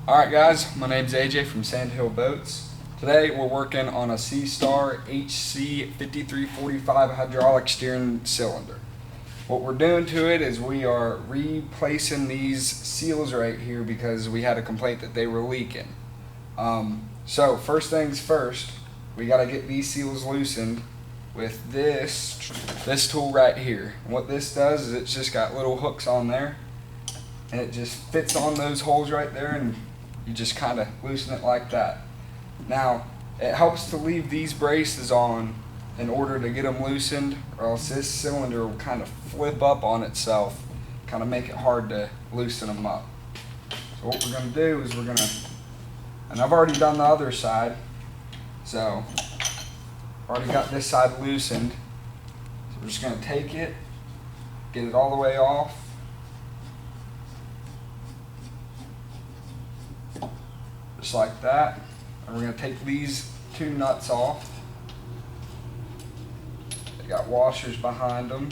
Alright guys, my name's AJ from Sandhill Boats. Today we're working on a Seastar HC5345 hydraulic steering cylinder. What we're doing to it is we are replacing these seals right here because we had a complaint that they were leaking. So first things first, we got to get these seals loosened with this tool right here. And what this does is it's just got little hooks on there and it just fits on those holes right there, and you just kind of loosen it like that. Now, it helps to leave these braces on in order to get them loosened, or else this cylinder will kind of flip up on itself, kind of make it hard to loosen them up. So what we're going to do is and I've already done the other side, so I've already got this side loosened. So we're just going to take it, get it all the way off, just like that. And we're going to take these two nuts off. They got washers behind them.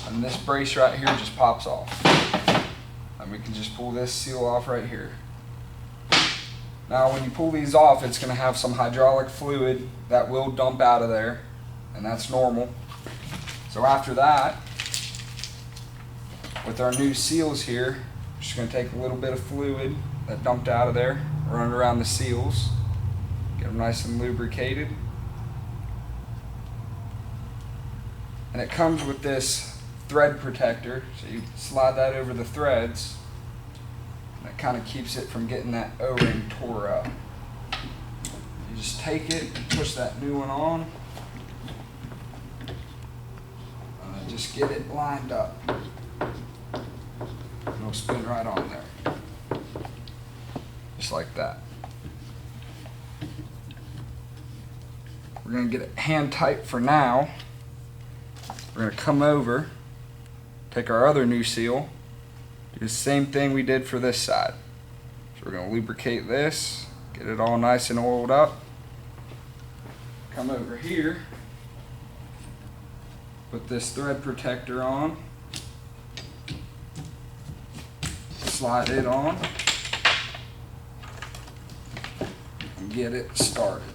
And this brace right here just pops off. And we can just pull this seal off right here. Now when you pull these off, it's going to have some hydraulic fluid that will dump out of there, and that's normal. So after that, with our new seals here, we're just going to take a little bit of fluid that dumped out of there, run it around the seals, get them nice and lubricated. And it comes with this thread protector, so you slide that over the threads, and it kind of keeps it from getting that O-ring tore up. You just take it and push that new one on, and then just get it lined up. It'll spin right on there, just like that. We're going to get it hand tight for now. We're going to come over, take our other new seal, do the same thing we did for this side. So we're going to lubricate this, get it all nice and oiled up. Come over here, put this thread protector on, slide it on, and get it started.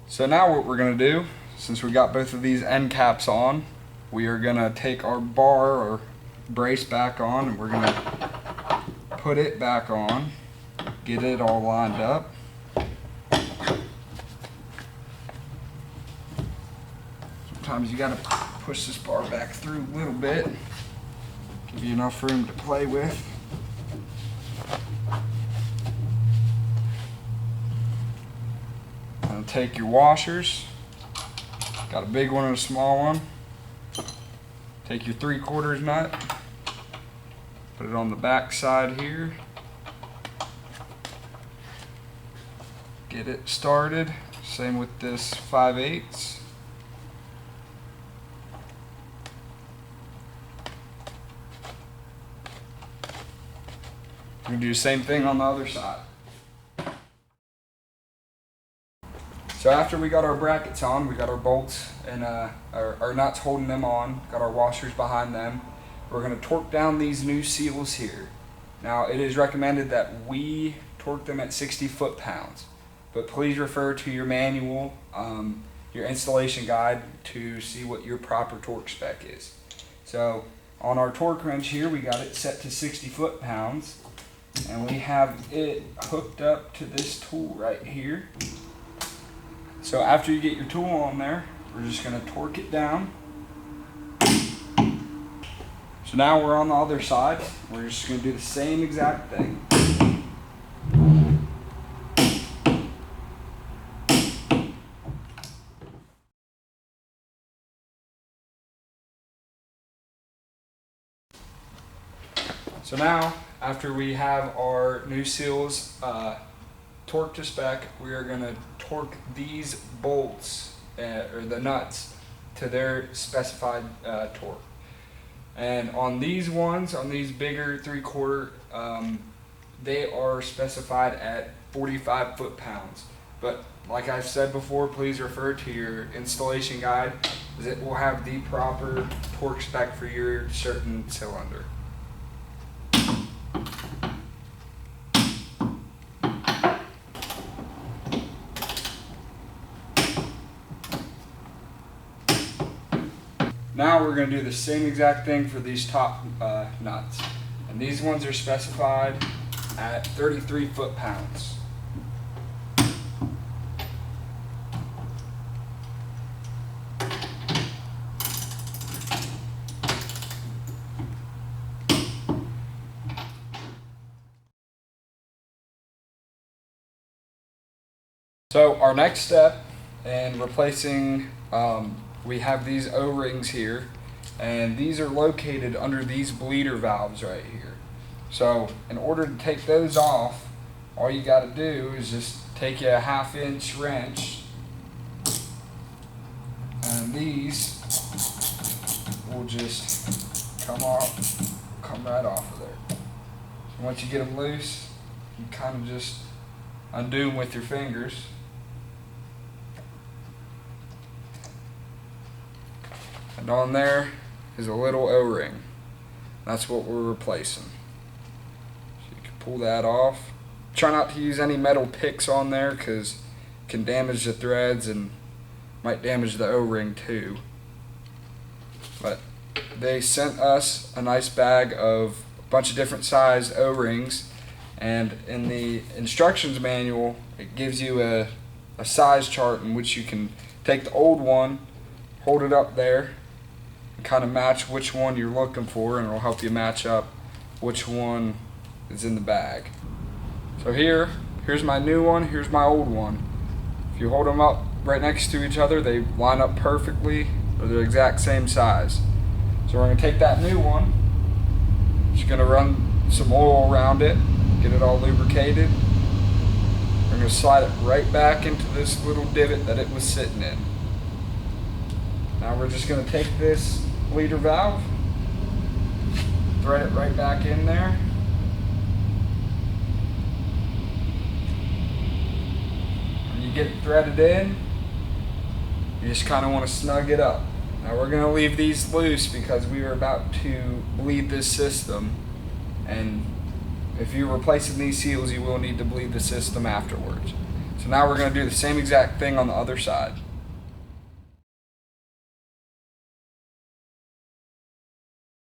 So now what we're going to do, since we got both of these end caps on, we are going to take our bar or brace back on, and we're going to put it back on, get it all lined up. Sometimes you got to push this bar back through a little bit, give you enough room to play with. And take your washers, got a big one and a small one. Take your 3/4 nut, put it on the back side here, get it started. Same with this 5/8. We're going to do the same thing on the other side. So after we got our brackets on, we got our bolts and our nuts holding them on, got our washers behind them, we're going to torque down these new seals here. Now it is recommended that we torque them at 60 foot-pounds, but please refer to your manual, your installation guide, to see what your proper torque spec is. So on our torque wrench here, we got it set to 60 foot-pounds. And we have it hooked up to this tool right here. So after you get your tool on there, we're just going to torque it down. So now we're on the other side. We're just going to do the same exact thing. So now, after we have our new seals torqued to spec, we are going to torque these bolts, or the nuts, to their specified torque. And on these ones, on these bigger 3/4, they are specified at 45 foot-pounds. But like I've said before, please refer to your installation guide, as it will have the proper torque spec for your certain cylinder. Now we're going to do the same exact thing for these top nuts. And these ones are specified at 33 foot-pounds. So our next step in replacing, we have these O-rings here, and these are located under these bleeder valves right here. So in order to take those off, all you got to do is just take a 1/2 inch wrench, and these will just come right off of there. So once you get them loose, you kind of just undo them with your fingers. And on there is a little O-ring. That's what we're replacing. So you can pull that off. Try not to use any metal picks on there, because it can damage the threads and might damage the O-ring too. But they sent us a nice bag of a bunch of different size O-rings, and in the instructions manual it gives you a size chart in which you can take the old one, hold it up there, kind of match which one you're looking for, and it'll help you match up which one is in the bag. So here's my new one, here's my old one. If you hold them up right next to each other, they line up perfectly, or they're the exact same size. So we're going to take that new one, just going to run some oil around it, get it all lubricated. We're going to slide it right back into this little divot that it was sitting in. Now we're just going to take this bleeder valve, thread it right back in there. When you get it threaded in, you just kind of want to snug it up. Now we're going to leave these loose because we are about to bleed this system, and if you're replacing these seals, you will need to bleed the system afterwards. So now we're going to do the same exact thing on the other side.